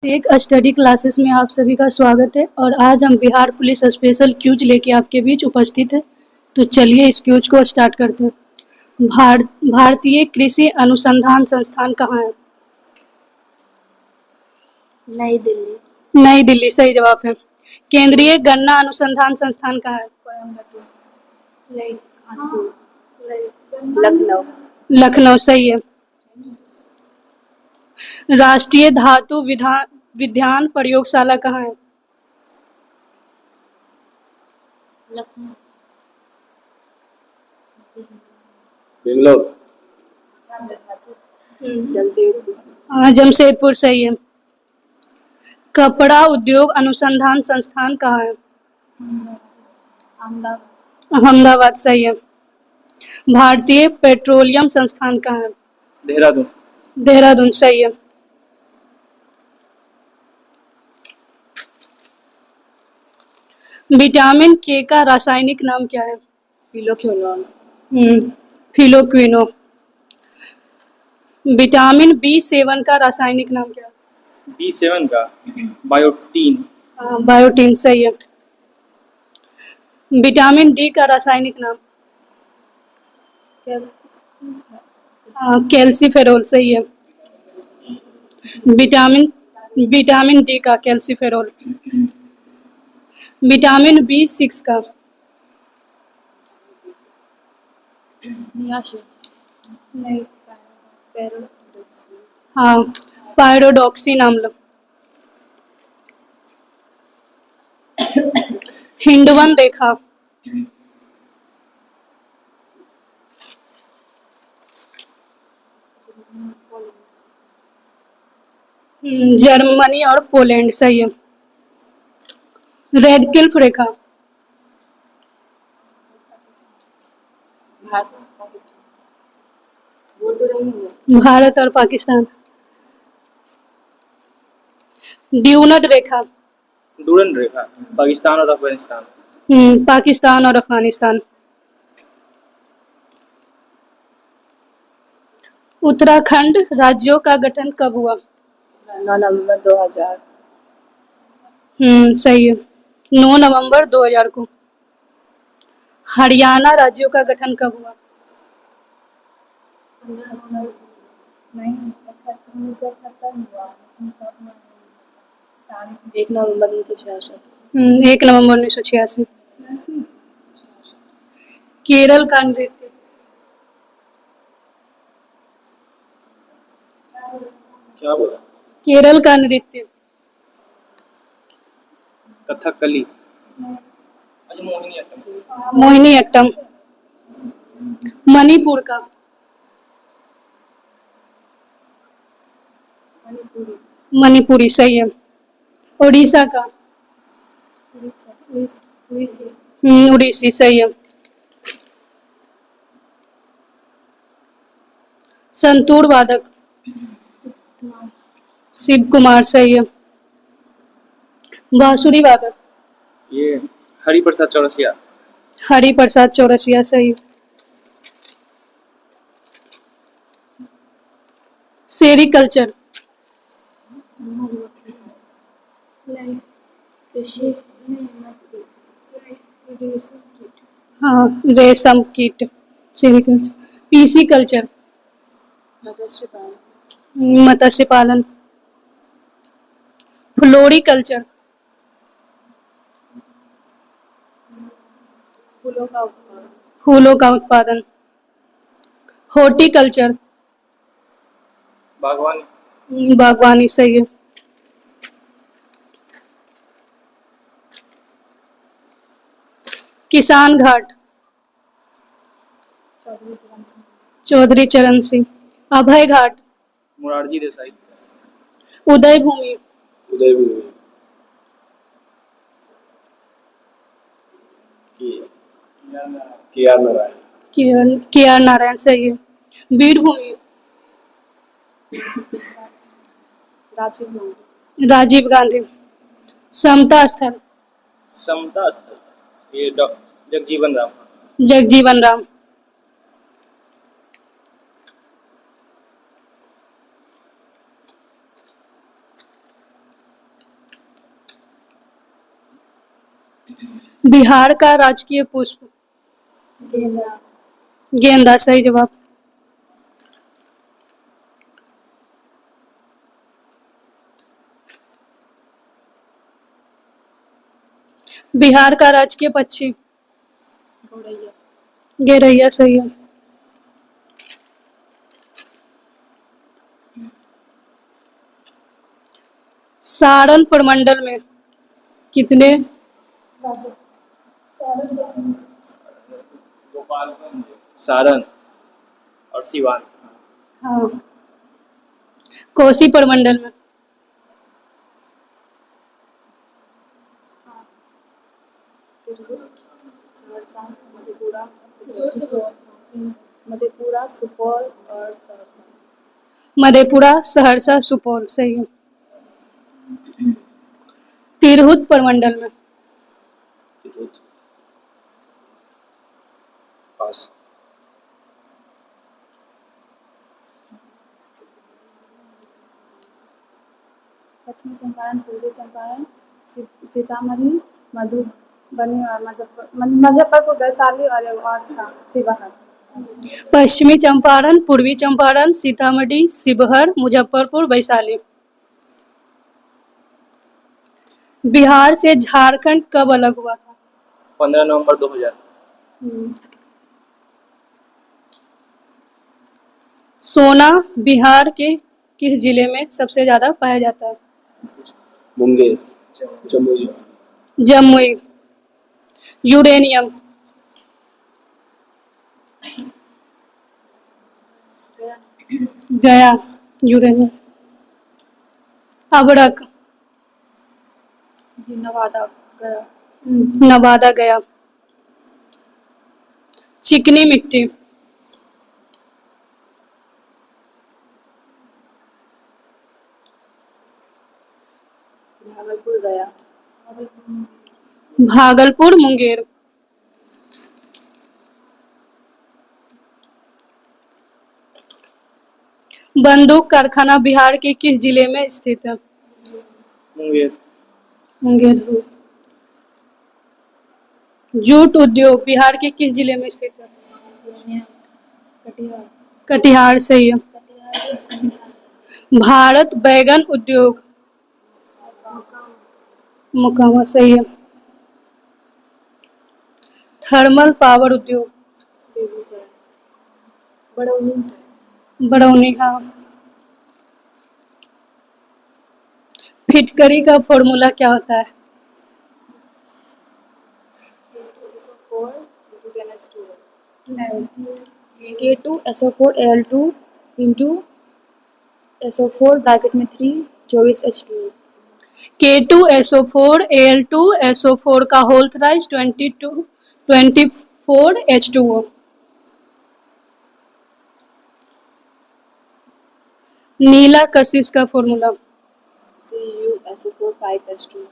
एक study classes में आप सभी का स्वागत है और आज हम बिहार पुलिस स्पेशल क्यूज लेके आपके बीच उपस्थित है। तो चलिए इस क्यूज को स्टार्ट करते हैं। भारतीय कृषि अनुसंधान संस्थान कहाँ है? नई दिल्ली। नई दिल्ली सही जवाब है। केंद्रीय गन्ना अनुसंधान संस्थान कहाँ है? लखनऊ। लखनऊ सही है। राष्ट्रीय धातु विज्ञान प्रयोगशाला कहाँ है? लखनऊ। बेंगलोर। जमशेदपुर। हाँ, जमशेदपुर सही है। कपड़ा उद्योग अनुसंधान संस्थान कहाँ है? अहमदाबाद सही है। भारतीय पेट्रोलियम संस्थान कहाँ है? देहरादून। देहरादून सही है। विटामिन के का रासायनिक नाम क्या है? फिलोक्विनोन। फिलोक्विनो। विटामिन B7 का रासायनिक नाम क्या है? B7 का बायोटीन। बायोटीन सही है। विटामिन D का रासायनिक नाम? कैल्सीफेरोल सही है। विटामिन D का कैल्सीफेरोल। विटामिन B6 का? नहीं। हाँ, पायरोडॉक्सिन अम्ल। हिंडवन रेखा? जर्मनी और पोलैंड सही है। रेड क्लिफ रेखा? भारत और पाकिस्तान। ड्यूनट रेखा? डूरन रेखा पाकिस्तान और अफगानिस्तान। पाकिस्तान और अफगानिस्तान। उत्तराखंड राज्यों का गठन कब हुआ? 9 नवंबर 2000। सही है। 9 नवंबर 2000 को। हरियाणा राज्यों का गठन कब हुआ? 1 नवंबर 1966। 1 नवंबर 1986। केरल का नृत्य? क्या बोला? केरल का नृत्य? कथकली। अच्छा, मोहिनी अट्टम। मणिपुर का? मणिपुरी सही है। उड़ीसा का? उड़ीसी सही है। संतूर वादक? शिव कुमार सही है। बांसुरी वादक? ये हरिप्रसाद चौरसिया। हरिप्रसाद चौरसिया सही है। सेरीकल्चर? हाँ, रेशम कीट सेरीकल्चर। PC culture? मत्स्य पालन। फ्लोरिकल्चर? फूलों का उत्पादन। हॉर्टिकल्चर? बागवानी। बागवानी सही है। किसान घाट? चौधरी चरण सिंह। अभय घाट? मोरारजी देसाई। उदय भूमि? उदयभूमि। के आर नारायण सही है। वीरभूमि? राजीव गांधी। समता स्थल? समता स्थल ये जगजीवन राम। जगजीवन राम। बिहार का राजकीय पुष्प? गेंदा। गेंदा सही जवाब। बिहार का राजकीय पक्षी? गौरैया। गौरैया सही है। सारण प्रमंडल में कितने? सारण और सिवान। हाँ। कोसी प्रमंडल में? सहरसा, मधेपुरा, मधेपुरा, सुपौल और सहरसा। मधेपुरा, सहरसा, सुपौल सही है। तिरहुत प्रमंडल में? पास। पश्चिमी चंपारण, पूर्वी चंपारण, सीतामढ़ी, मधुबनी और मुजफ्फरपुर, वैशाली और एगो और था शिवहर। पश्चिमी चंपारण, पूर्वी चंपारण, सीतामढ़ी, शिवहर, मुजफ्फरपुर, वैशाली। बिहार से झारखंड कब अलग हुआ था? 15 नवंबर 2000। सोना बिहार के किस जिले में सबसे ज्यादा पाया जाता है? मुंगेर, जमुई। जमुई। यूरेनियम? गया। यूरेनियम। अबरक? नवादा, गया। नवादा, गया। चिकनी मिट्टी? भागलपुर, गया। भागलपुर, मुंगेर। बंदूक कारखाना बिहार के किस जिले में स्थित है? मुंगेर। मुंगेर। जूट उद्योग बिहार के किस जिले में स्थित है? कटिहार। कटिहार सही है। भारत बैगन उद्योग? मोकामा सही है। थर्मल पावर उद्योग? बेगूसराय। बड़ौनी। बरौनी। हाँ। फिटकरी का फॉर्मूला क्या होता है? K2SO4Al2 into SO4 ब्रैकेट में 3 24H2O। K2SO4Al2SO4 का होल थ्राइस 24H2O। नीला कशिश का formula? CuSO4 5H2।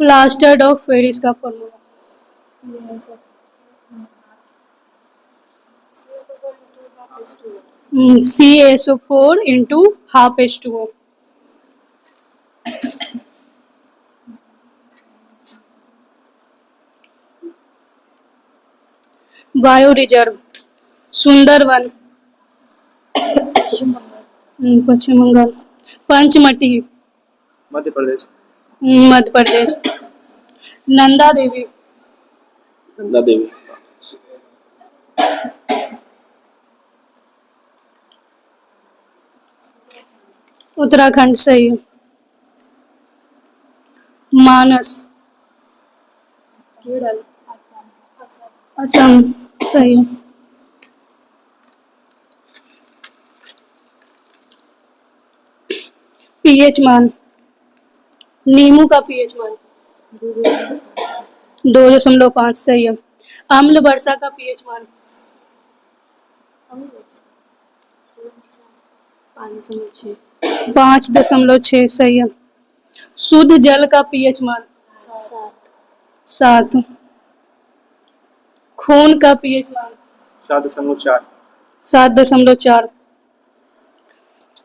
Plaster of Paris का formula? CaSO4 into half H2O। Bio reserve? Sundarban? Paschim Bangal. Pachmarhi? Madhya Pradesh. Madhya Pradesh. Nanda Devi? Nanda Devi. Uttarakhand सही है। मानस? केरल। असम सही है। पीएच मान? नींबू का पीएच मान? 2.5 सही है। अम्ल वर्षा का पीएच मान? 5.6 सही है। शुद्ध जल का पीएच मान? 7। खून का पीएच मान? 7.4। 7.4।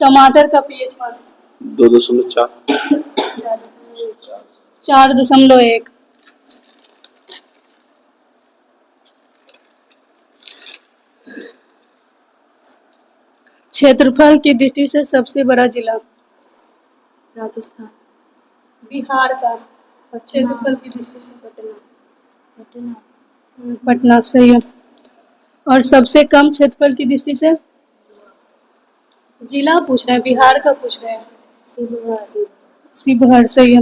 टमाटर का पीएच मान? 2.4। 4.1। क्षेत्रफल की दृष्टि से सबसे बड़ा जिला। राजस्थान। बिहार का क्षेत्रफल की दृष्टि से पटना। पटना। पटना सही है। और सबसे कम क्षेत्रफल की दृष्टि से जिला पूछ रहे हैं, बिहार का पूछ रहे हैं। शिवहर। शिवहर सही है।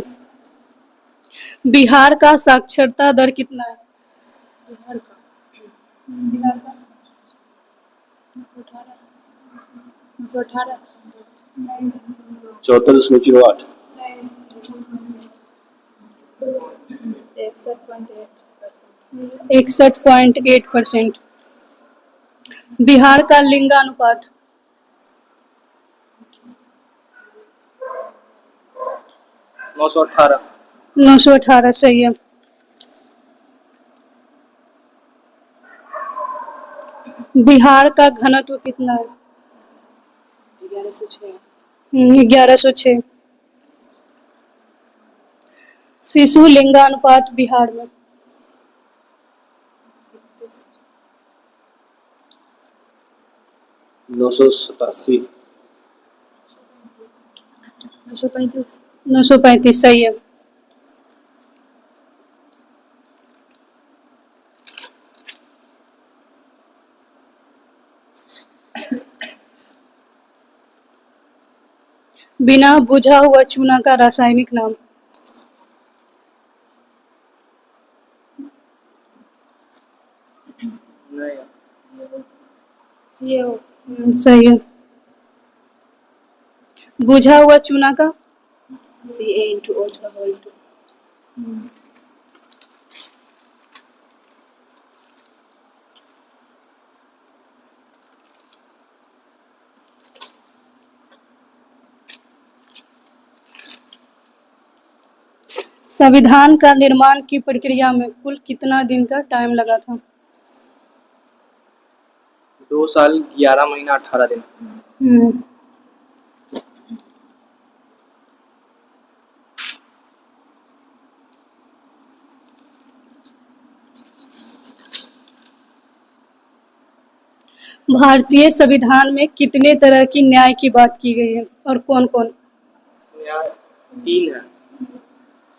बिहार का साक्षरता दर कितना है? बिहार का बिहार का 918। 74.08। 61.8%। 61.8%। बिहार का लिंगानुपात 918। 918 सही है। बिहार का घनत्व कितना है? 1106। 1106। शिशु लिंगानुपात बिहार में 987। 935। 935 सही है। बिना बुझा हुआ चूना का रासायनिक नाम। नहीं। CaO। सही है। बुझा हुआ चूना का Ca(H2O)2। संविधान का निर्माण की प्रक्रिया में कुल कितना दिन का टाइम लगा था? 2 साल 11 महीना 18 दिन। भारतीय संविधान में कितने तरह की न्याय की बात की गई है और कौन कौन? न्याय 3 है,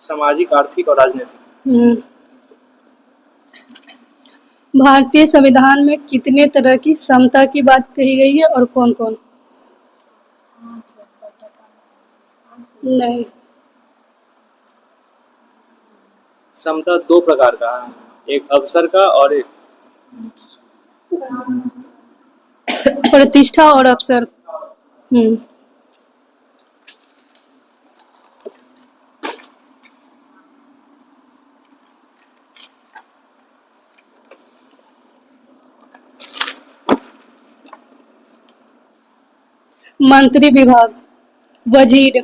सामाजिक, आर्थिक और राजनीतिक। भारतीय संविधान में कितने तरह की समता की बात कही गई है और कौन कौन? नहीं, समता 2 प्रकार का है, एक अवसर का और एक प्रतिष्ठा और अवसर। मंत्री विभाग वजीर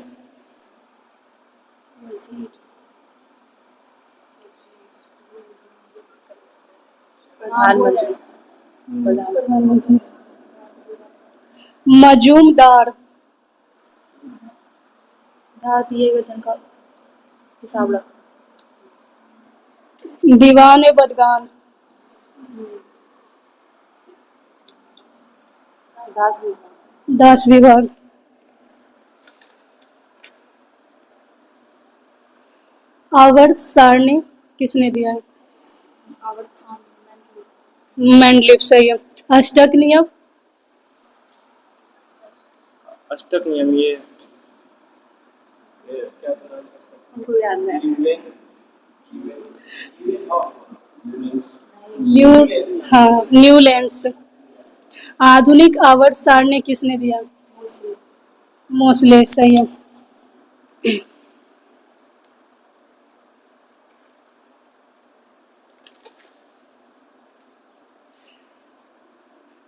प्रधानमंत्री। प्रधानमंत्री। मजूमदार धार दिए गए धन का हिसाब रख। दीवान बदगान दास विभाग। आवर्त सारणी किसने दिया है? आवर्त सारणी मैंडलिफ सही है। अष्टक नियम अष्टक नियम ये हमको याद नहीं। न्यूलैंड्स। आधुनिक आवर्त सारणी किसने दिया? मोसले सही है।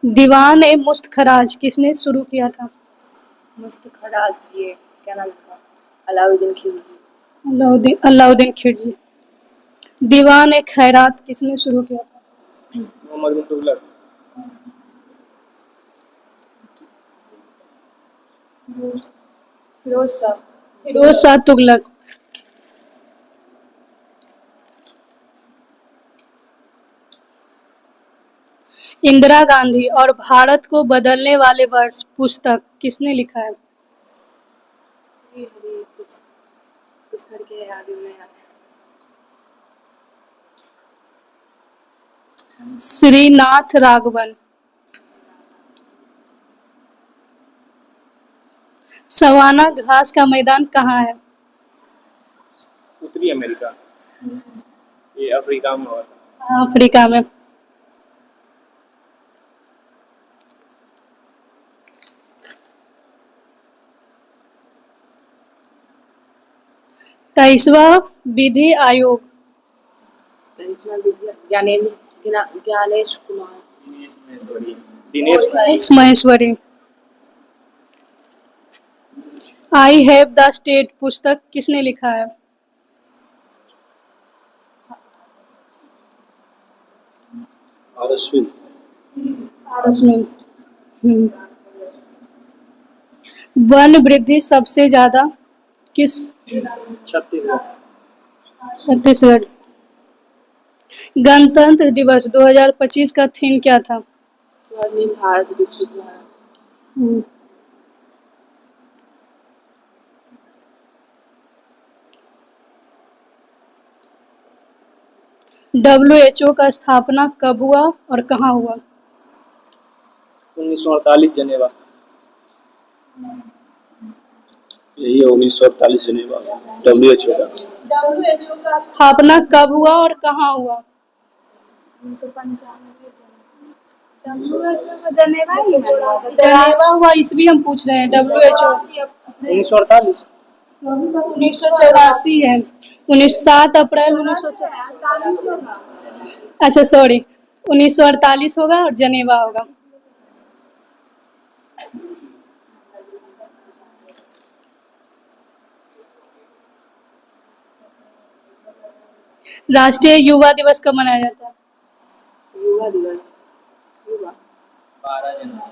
दीवान ए मुस्तखराज किसने शुरू किया था? मुस्तखराज ये क्या नाम था? अलाउद्दीन खिलजी। अलाउद्दीन खिलजी। दीवान ए खैरात किसने शुरू किया था? मोहम्मद बिन तुगलक। फिरोज शाह। फिरोज शाह तुगलक। इंदिरा गांधी और भारत को बदलने वाले वर्ष पुस्तक किसने लिखा है? श्री हरि कुछ कुछ करके आगे में आता श्रीनाथ राघवन। सवाना घास का मैदान कहाँ है? उत्तरी अमेरिका, ये अफ्रीका में होता अफ्रीका में। तेईसवां विधि आयोग। Gyanesh Kumar. Dinesh Maheshwari. Dinesh Dinesh Maheshwari. I have the state पुस्तक किसने लिखा है? आरश्विन। रश्मि। वन वृद्धि सबसे ज्यादा किस? छत्तीसगढ़। छत्तीसगढ़। गणतंत्र दिवस 2025 का थीम क्या था? स्वर्णिम भारत विकसित भारत। WHO का स्थापना कब हुआ और कहाँ हुआ? 1948 जनेवा। यही है 1948 जनेवा WHO का। WHO का स्थापना कब हुआ और कहाँ हुआ? 1995 जनेवा ही है। जनेवा हुआ ईस्वी हम पूछ रहे हैं। WHO 1948। 1984 है। 7 अप्रैल 1984। अच्छा सॉरी, 1948 होगा और जनेवा होगा। राष्ट्रीय युवा दिवस कब मनाया जाता है? युवा दिवस युवा 12 जनवरी।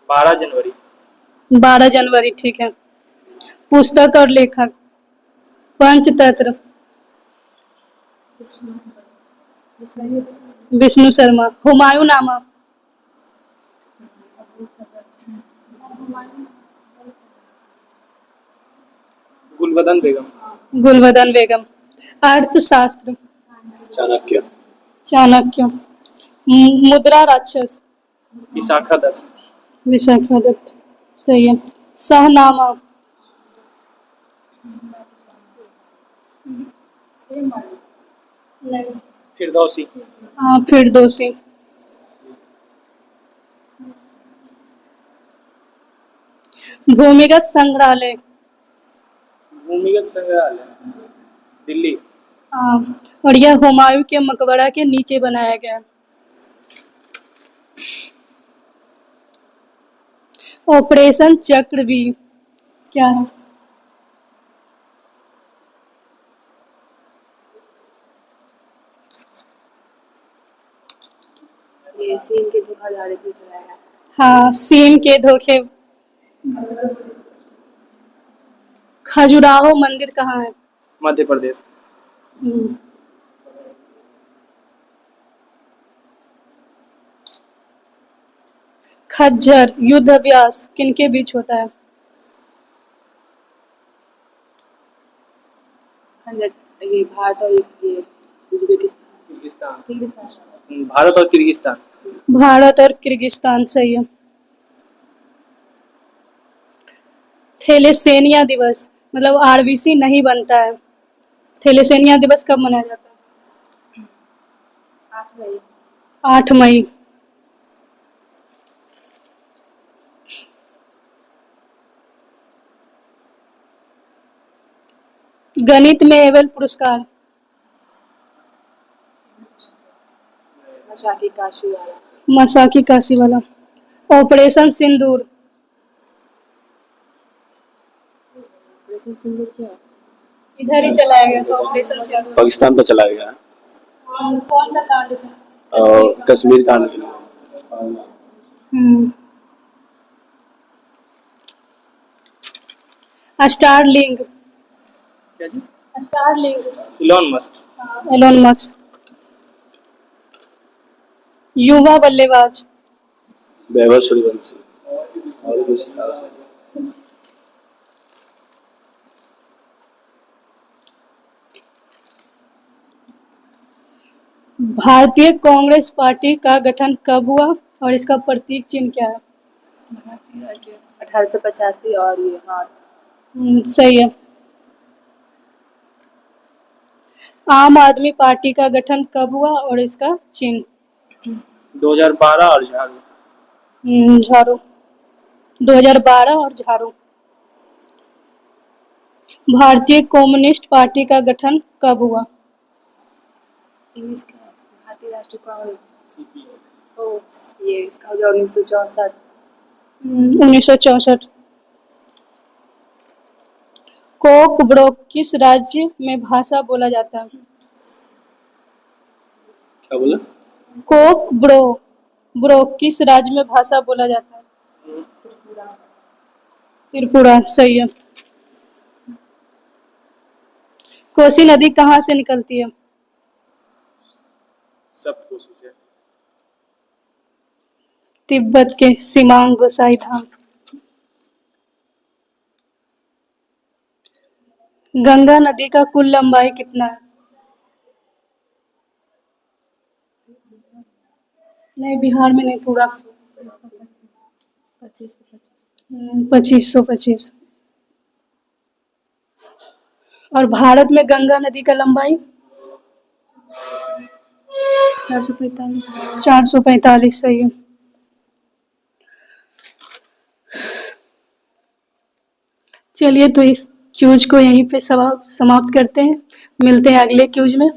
12 जनवरी। 12 जनवरी, ठीक है। पुस्तक और लेखक। पंचतंत्र। विष्णु शर्मा। हुमायूं नामा। गुलबदन बेगम। गुलबदन बेगम। अर्थशास्त्र। चाणक्य। चाणक्य। मुद्रा राक्षस। विशाखा दत्त। विशाखा दत्त, सही है। सहनामा। नहीं। फिरदौसी। हाँ, फिरदौसी। भूमिगत संग्रहालय। भूमिगत संग्रहालय दिल्ली। हाँ, और यह हुमायूं के मकबरा के नीचे बनाया गया है। ऑपरेशन चक्रव्यूह क्या है? ये सीन के धोखाधड़ी पे चलाया है। हाँ, सीम के धोखे। खजुराहो मंदिर कहाँ है? मध्य प्रदेश। खज्जर युद्ध अभ्यास किनके बीच होता है? खंजर ये भारत और ये उज्बेकिस्तान। किर्गिस्तान। भारत और किर्गिस्तान। भारत और किर्गिस्तान, सही है। थैलेसेनिया दिवस, मतलब आरबीसी नहीं बनता है। थैलेसेनिया दिवस कब मनाया जाता है? 8 मई। 8 मई। गणित में एबेल पुरस्कार। मशाकी काशी वाला। मसाकी काशी वाला। ऑपरेशन सिंदूर। ऑपरेशन सिंदूर क्या है? इधर ही चलाया गया था ऑपरेशन सिंदूर। पाकिस्तान पर चलाया गया। कौन सा कांड था? कश्मीर कांड के लिए। स्टारलिंक। क्या जी? Starlink. Elon Musk. Elon Musk. युवा बल्लेबाज। वैभव सूर्यवंशी। और कुछ था? भारतीय कांग्रेस पार्टी का गठन कब हुआ और इसका प्रतीक चिन्ह क्या है? 1885 और ये हाथ। सही है। आम आदमी पार्टी का गठन कब हुआ और इसका चिन्ह? 2012 और झाड़ू। झाड़ू। 2012 और झाड़ू। भारतीय कम्युनिस्ट पार्टी का गठन कब हुआ? इंग्लिश का भारतीय राष्ट्रीय कांग्रेस। ये इसका हो गया 1964। 1964। कोक ब्रो किस राज्य में भाषा बोला जाता है? क्या बोला? कोक ब्रो किस राज्य में भाषा बोला जाता है? त्रिपुरा। सही है। कोसी नदी कहाँ से निकलती है? सप्तकोशी से। तिब्बत के सिमांग गोसाई धाम। गंगा नदी का कुल लंबाई कितना है? नहीं, बिहार में नहीं, पूरा 2525। और भारत में गंगा नदी का लंबाई 445। 445। सही है। चलिए, तो इस क्यूज को यहीं पे समाप्त करते हैं। मिलते हैं अगले क्यूज में।